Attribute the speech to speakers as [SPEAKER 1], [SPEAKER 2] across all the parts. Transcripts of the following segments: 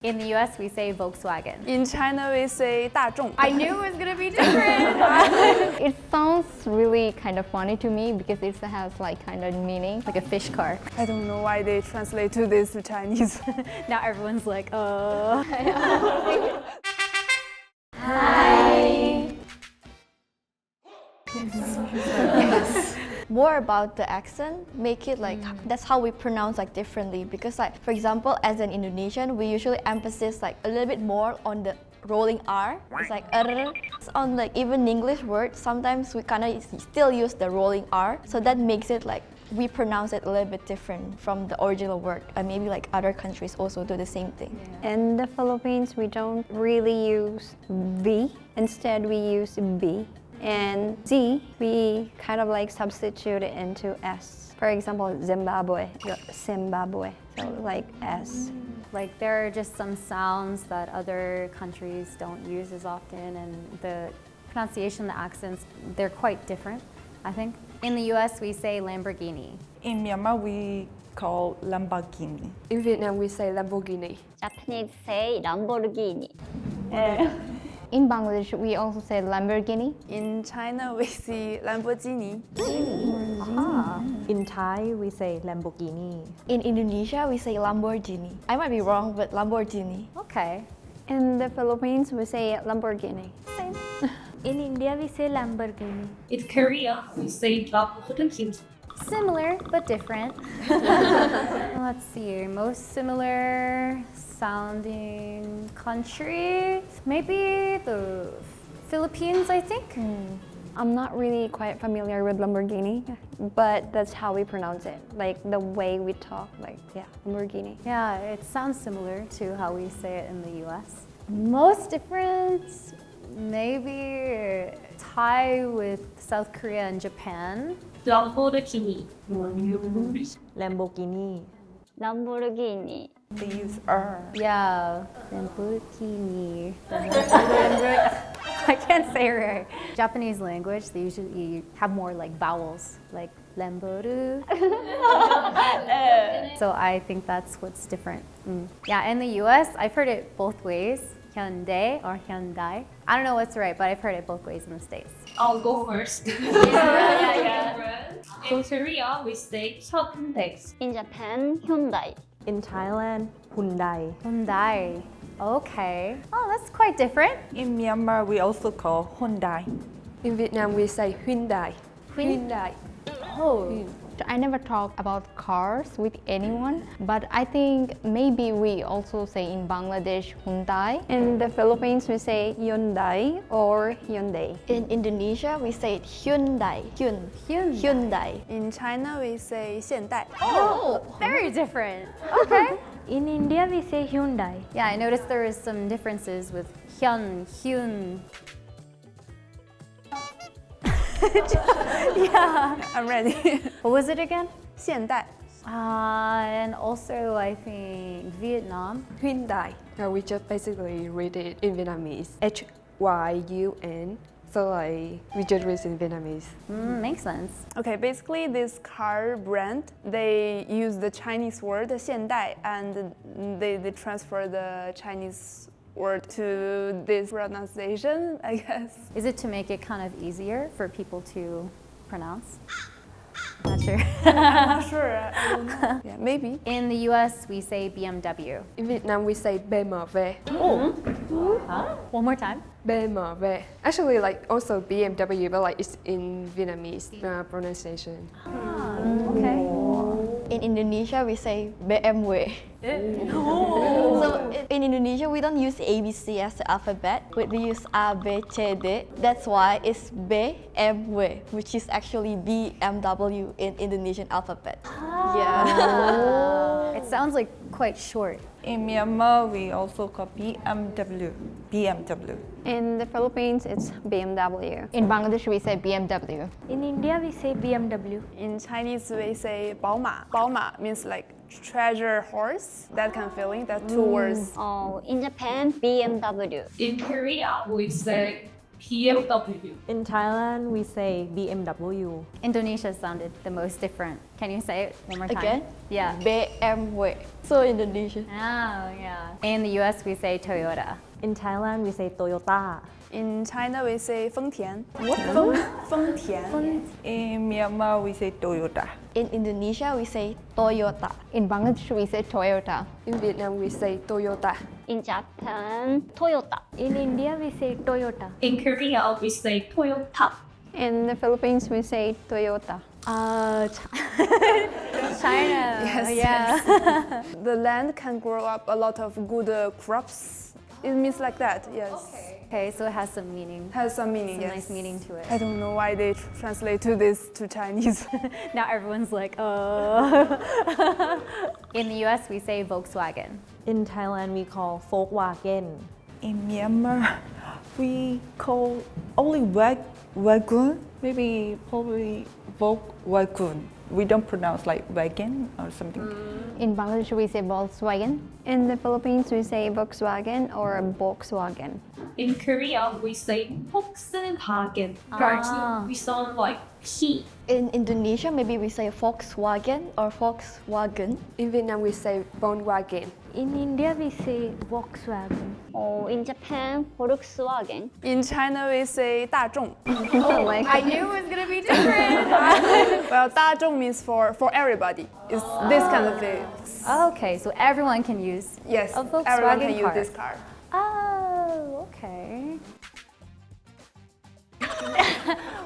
[SPEAKER 1] In the US, we say Volkswagen.
[SPEAKER 2] In China, we say 大众.
[SPEAKER 1] I knew it was gonna be different.
[SPEAKER 3] It sounds really kind of funny to me because it has like kind of meaning, like a fish car.
[SPEAKER 2] I don't know why they translate to this Chinese.
[SPEAKER 1] Now everyone's like,
[SPEAKER 3] Hi.
[SPEAKER 4] More about the accent, make it like that's how we pronounce like differently, because like for example as an Indonesian we usually emphasize like a little bit more on the rolling R. It's like on like even English words sometimes we kind of still use the rolling R, so that makes it like we pronounce it a little bit different from the original word, and maybe like other countries also do the same thing.
[SPEAKER 3] In the Philippines, we don't really use V. Instead, we use B. And Z, we kind of like substitute it into S. For example, Zimbabwe, Zimbabwe, so like S.
[SPEAKER 1] like there are just some sounds that other countries don't use as often, and the pronunciation, the accents, they're quite different, I think. In the US, we say Lamborghini.
[SPEAKER 5] In Myanmar, we call Lamborghini.
[SPEAKER 6] In Vietnam, we say Lamborghini.
[SPEAKER 7] Japanese say Lamborghini.
[SPEAKER 3] In Bangladesh, we also say Lamborghini.
[SPEAKER 2] In China, we see Lamborghini.
[SPEAKER 8] In Thai, we say Lamborghini.
[SPEAKER 4] In Indonesia we say Lamborghini. I might be wrong, but Lamborghini.
[SPEAKER 1] Okay.
[SPEAKER 3] In the Philippines, we say Lamborghini.
[SPEAKER 7] In India we say Lamborghini.
[SPEAKER 9] In Korea, we say Lamborghini.
[SPEAKER 1] Similar, but different. Let's see, most similar sounding country, maybe the Philippines, I think.
[SPEAKER 3] I'm not really quite familiar with Lamborghini, but that's how we pronounce it. Like the way we talk, like, yeah, Lamborghini.
[SPEAKER 1] Yeah, it sounds similar to how we say it in the US. Most different, maybe Thai with South Korea and Japan.
[SPEAKER 9] Lamborghini.
[SPEAKER 8] Lamborghini.
[SPEAKER 7] Lamborghini.
[SPEAKER 5] They use R.
[SPEAKER 1] Yeah, Lamborghini. I can't say it right. Japanese language, they usually have more like vowels, like Lamboru. So I think that's what's different. Yeah, in the US, I've heard it both ways, Hyundai or Hyundai. I don't know what's right, but I've heard it both ways in the States.
[SPEAKER 9] I'll go first. In Korea, we say Hyundai.
[SPEAKER 7] In Japan, Hyundai.
[SPEAKER 8] In Thailand, Hyundai.
[SPEAKER 1] Hyundai. Okay. Oh, that's quite different.
[SPEAKER 5] In Myanmar, we also call Hyundai.
[SPEAKER 6] In Vietnam, we say Hyundai. Hyundai.
[SPEAKER 3] Oh. I never talk about cars with anyone, but I think maybe we also say in Bangladesh Hyundai. In the Philippines, we say Hyundai or Hyundai.
[SPEAKER 4] In Indonesia we say it Hyundai. Hyundai.
[SPEAKER 2] In China, we say 现代.
[SPEAKER 1] Oh, very different. Okay.
[SPEAKER 7] In India we say Hyundai.
[SPEAKER 1] Yeah, I noticed there was some differences with Hyun. Yeah.
[SPEAKER 2] I'm ready.
[SPEAKER 1] What was it again?
[SPEAKER 2] 现代.
[SPEAKER 1] And also I think Vietnam.
[SPEAKER 6] Hyundai. We just basically read it in Vietnamese. Hyun. So like, we just read it in Vietnamese.
[SPEAKER 1] Makes sense.
[SPEAKER 2] Okay, basically this car brand, they use the Chinese word 现代 and they transfer the Chinese word to this pronunciation, I guess.
[SPEAKER 1] Is it to make it kind of easier for people to pronounce? Not sure.
[SPEAKER 2] I'm not sure. I don't know. Yeah, maybe.
[SPEAKER 1] In the US, we say BMW.
[SPEAKER 6] In Vietnam, we say BMW.
[SPEAKER 1] One more time.
[SPEAKER 6] BMW. Actually, like also BMW, but like it's in Vietnamese pronunciation.
[SPEAKER 1] Okay.
[SPEAKER 4] In Indonesia we say BMW. So in Indonesia we don't use ABC as the alphabet, we use A, B, C, D. That's why it's BMW, which is actually BMW in Indonesian alphabet. Yeah.
[SPEAKER 1] It sounds like quite short.
[SPEAKER 5] In Myanmar, we also call BMW.
[SPEAKER 3] In the Philippines, it's BMW. In Bangladesh, we say BMW.
[SPEAKER 7] In India we say BMW.
[SPEAKER 2] In Chinese we say 宝马. 宝马 means like treasure horse, that kind of feeling, that two words.
[SPEAKER 7] In Japan, BMW.
[SPEAKER 9] In Korea, we say BMW.
[SPEAKER 8] In Thailand, we say BMW.
[SPEAKER 1] Indonesia sounded the most different. Can you say it one more time?
[SPEAKER 4] Again?
[SPEAKER 1] Yeah.
[SPEAKER 4] BMW. So Indonesian.
[SPEAKER 1] Oh, yeah. In the US, we say Toyota.
[SPEAKER 8] In Thailand, we say Toyota.
[SPEAKER 2] In China, we say 丰田.丰田.
[SPEAKER 5] In Myanmar, we say Toyota.
[SPEAKER 4] In Indonesia, we say Toyota.
[SPEAKER 3] In Bangladesh, we say Toyota.
[SPEAKER 6] In Vietnam, we say Toyota.
[SPEAKER 7] In Japan, Toyota. In India, we say Toyota.
[SPEAKER 9] In Korea, we say Toyota.
[SPEAKER 3] In the Philippines, we say Toyota.
[SPEAKER 1] China.
[SPEAKER 2] Yes,
[SPEAKER 1] yeah.
[SPEAKER 2] The land can grow up a lot of good crops. It means like that, yes.
[SPEAKER 1] Okay, so it has some meaning.
[SPEAKER 2] Has some meaning,
[SPEAKER 1] Some
[SPEAKER 2] yes.
[SPEAKER 1] nice meaning to it.
[SPEAKER 2] I don't know why they translate to this to Chinese.
[SPEAKER 1] Now everyone's like, In the US, we say Volkswagen.
[SPEAKER 8] In Thailand, we call Volkswagen.
[SPEAKER 5] In Myanmar, we call only wagon, maybe probably Volkswagen. We don't pronounce like wagon or something.
[SPEAKER 3] In Bangladesh, we say Volkswagen. In the Philippines, we say Volkswagen or Volkswagen.
[SPEAKER 9] In Korea, we say Volkswagen. But we sound like he.
[SPEAKER 4] In Indonesia, maybe we say Volkswagen or Volkswagen.
[SPEAKER 6] In Vietnam, we say Volkswagen.
[SPEAKER 7] In India, we say Volkswagen. Oh, in Japan, Volkswagen.
[SPEAKER 2] In China, we say 大众.
[SPEAKER 1] I knew it was gonna be different.
[SPEAKER 2] Well, 大众means for everybody. It's this kind of thing.
[SPEAKER 1] Okay, so everyone can use
[SPEAKER 2] Yes,
[SPEAKER 1] a Volkswagen
[SPEAKER 2] everyone can
[SPEAKER 1] car.
[SPEAKER 2] use this car.
[SPEAKER 1] Oh, okay.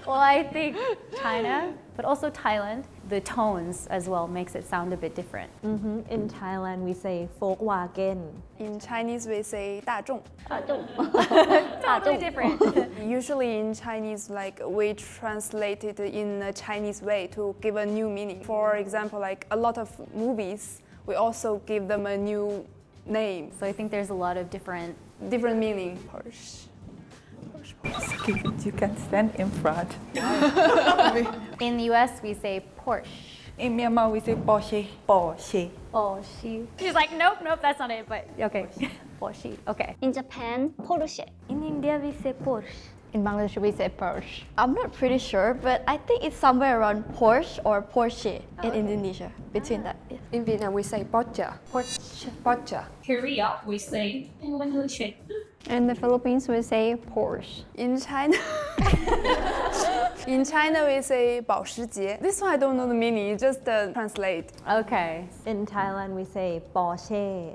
[SPEAKER 1] Well, I think China, but also Thailand, the tones as well makes it sound a bit different.
[SPEAKER 8] In Thailand, we say Volkswagen.
[SPEAKER 2] In Chinese, we say 大众.
[SPEAKER 1] Totally different.
[SPEAKER 2] Usually in Chinese, like we translate it in a Chinese way to give a new meaning. For example, like a lot of movies, we also give them a new name,
[SPEAKER 1] So I think there's a lot of different.
[SPEAKER 2] different meaning. Porsche.
[SPEAKER 5] You can stand in front.
[SPEAKER 1] In the US, we say Porsche.
[SPEAKER 5] In Myanmar, we say Porsche. Porsche.
[SPEAKER 1] Oh, she's like, nope, that's not it, but okay. Porsche, okay.
[SPEAKER 7] In Japan, Porsche.
[SPEAKER 3] In India, we say Porsche. In Bangladesh, we say Porsche.
[SPEAKER 4] I'm not pretty sure, but I think it's somewhere around Porsche or Porsche in Indonesia. Between that. Yeah.
[SPEAKER 6] In Vietnam, we say Porsche.
[SPEAKER 1] Porsche.
[SPEAKER 6] Porsche.
[SPEAKER 9] Korea, we say Porsche.
[SPEAKER 3] In the Philippines, we say Porsche.
[SPEAKER 2] In China, in China we say 保时捷. This one I don't know the meaning. You just translate.
[SPEAKER 1] Okay.
[SPEAKER 8] In Thailand, we say Porsche.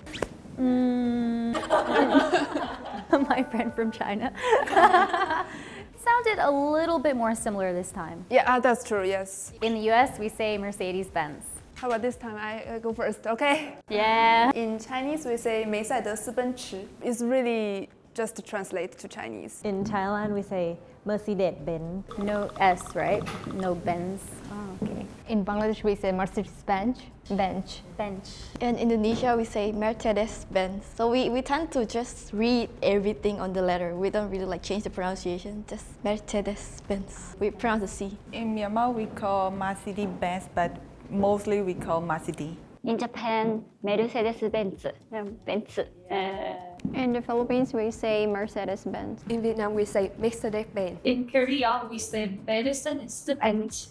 [SPEAKER 1] My friend from China. Sounded a little bit more similar this time.
[SPEAKER 2] Yeah, that's true. Yes.
[SPEAKER 1] In the US, we say Mercedes-Benz.
[SPEAKER 2] How about this time? I go first. Okay.
[SPEAKER 1] Yeah.
[SPEAKER 2] In Chinese we say 梅赛德斯奔驰. It's really just to translate to Chinese.
[SPEAKER 8] In Thailand, we say Mercedes-Benz.
[SPEAKER 1] No S, right? No Benz. Oh, okay.
[SPEAKER 3] In Bangladesh, we say Mercedes-Benz. Bench.
[SPEAKER 4] In Indonesia, we say Mercedes-Benz. So we tend to just read everything on the letter. We don't really like change the pronunciation, just Mercedes-Benz. We pronounce the C.
[SPEAKER 5] In Myanmar, we call Mercedes-Benz, but mostly we call Mercedes.
[SPEAKER 7] In Japan, Mercedes-Benz. Benz.
[SPEAKER 3] In the Philippines, we say Mercedes-Benz.
[SPEAKER 6] In Vietnam, we say Mercedes-Benz.
[SPEAKER 9] In Korea, we say Mercedes-Benz.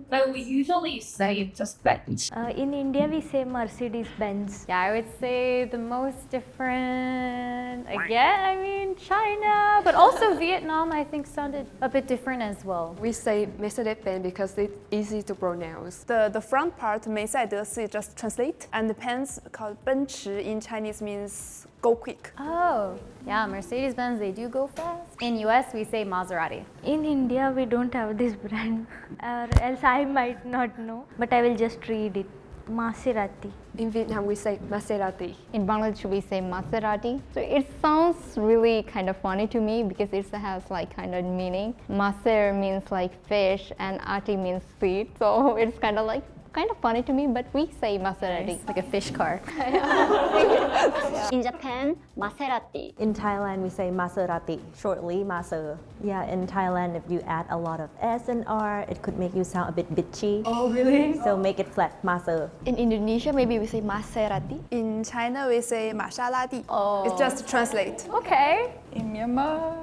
[SPEAKER 9] But we usually say just Benz.
[SPEAKER 7] In India, we say Mercedes-Benz.
[SPEAKER 1] Yeah, I would say the most different, again, I mean, China, but also Vietnam, I think sounded a bit different as well.
[SPEAKER 6] We say Mercedes-Benz because it's easy to pronounce.
[SPEAKER 2] The front part 梅赛德斯 just translate, and the pants called 奔驰 in Chinese means go quick.
[SPEAKER 1] Oh, yeah, Mercedes-Benz, they do go fast. In US, we say Maserati.
[SPEAKER 7] In India, we don't have this brand, or else I might not know, but I will just read it. Maserati.
[SPEAKER 6] In Vietnam, we say Maserati.
[SPEAKER 3] In Bangladesh, we say Maserati. So it sounds really kind of funny to me because it has like kind of meaning. Maser means like fish and ati means sweet. So it's kind of funny to me, but we say Maserati.
[SPEAKER 1] Like a fish car.
[SPEAKER 7] In Japan, Maserati.
[SPEAKER 8] In Thailand, we say Maserati, shortly Maser. Yeah, in Thailand, if you add a lot of S and R, it could make you sound a bit bitchy.
[SPEAKER 1] Oh, really?
[SPEAKER 8] So make it flat, Maser.
[SPEAKER 4] In Indonesia, maybe we say Maserati.
[SPEAKER 2] In China we say 玛莎拉蒂.
[SPEAKER 1] Oh.
[SPEAKER 2] It's just to translate.
[SPEAKER 1] Okay.
[SPEAKER 5] In Myanmar,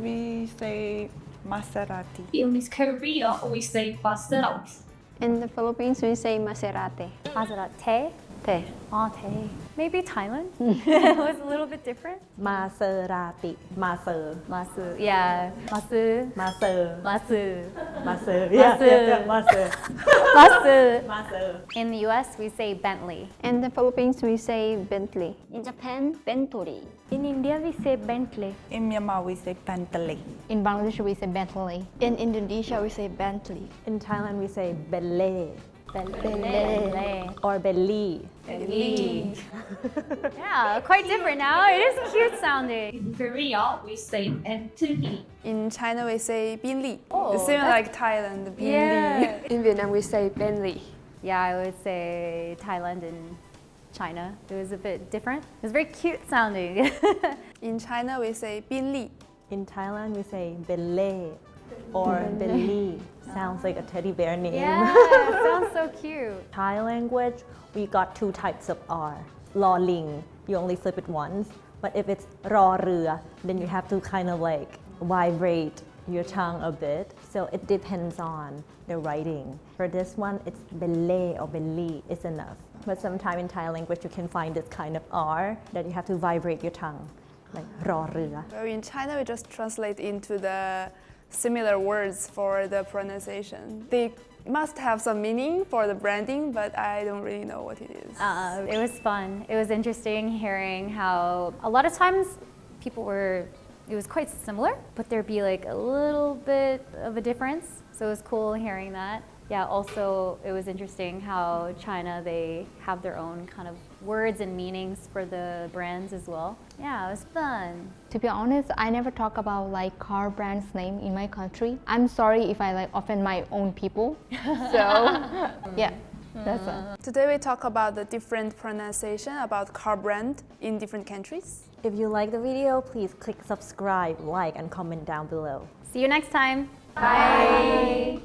[SPEAKER 5] we say Maserati.
[SPEAKER 9] In Korea, we say Maserati.
[SPEAKER 3] In the Philippines, we say Maserati.
[SPEAKER 1] Maserati.
[SPEAKER 3] Te.
[SPEAKER 1] Oh, Tay. Maybe Thailand. It was a little bit different.
[SPEAKER 8] Maserati. Maser.
[SPEAKER 1] Masu. Yeah. Masu.
[SPEAKER 8] Maser.
[SPEAKER 1] Masu.
[SPEAKER 8] Maser. Yeah, Maser.
[SPEAKER 1] Masu.
[SPEAKER 8] Maser.
[SPEAKER 1] In the US, we say Bentley.
[SPEAKER 3] In the Philippines, we say Bentley.
[SPEAKER 10] In Japan, Bentley.
[SPEAKER 7] In India, we say Bentley.
[SPEAKER 5] In Myanmar, we say Bentley.
[SPEAKER 4] In Bangladesh, we say Bentley. In Indonesia, we say Bentley.
[SPEAKER 8] In Thailand, we say Bentley
[SPEAKER 1] Bentley.
[SPEAKER 8] or Bentley.
[SPEAKER 1] Bentley. Yeah, quite different now. It is cute sounding.
[SPEAKER 9] In Korea, we say Bentley.
[SPEAKER 2] In China, we say Binli.
[SPEAKER 1] Oh,
[SPEAKER 2] It's similar
[SPEAKER 1] that's-
[SPEAKER 2] like Thailand, Binli.
[SPEAKER 1] Yeah.
[SPEAKER 6] In Vietnam, we say Bentley.
[SPEAKER 1] Yeah, I would say Thailand and China. It was a bit different. It was very cute sounding.
[SPEAKER 2] In China, we say Binli.
[SPEAKER 8] In Thailand, we say Bentley or Bentley. Sounds like a teddy bear name.
[SPEAKER 1] Yeah, it sounds so cute.
[SPEAKER 8] Thai language, we got two types of R. Law ling, you only flip it once. But if it's raw rua, then you have to kind of like vibrate your tongue a bit. So it depends on the writing. For this one, it's belay or belly is enough. But sometimes in Thai language, you can find this kind of R that you have to vibrate your tongue, like raw rua.
[SPEAKER 2] Well, in China, we just translate into the similar words for the pronunciation. They must have some meaning for the branding, but I don't really know what it is.
[SPEAKER 1] It was fun. It was interesting hearing how a lot of times it was quite similar, but there'd be like a little bit of a difference. So it was cool hearing that. Yeah, also it was interesting how China, they have their own kind of words and meanings for the brands as well. Yeah, it was fun.
[SPEAKER 4] To be honest, I never talk about like car brands name in my country. I'm sorry if I like offend my own people. So yeah, that's it.
[SPEAKER 2] Today we talk about the different pronunciation about car brand in different countries.
[SPEAKER 8] If you like the video, please click subscribe, like, and comment down below.
[SPEAKER 1] See you next time. Bye.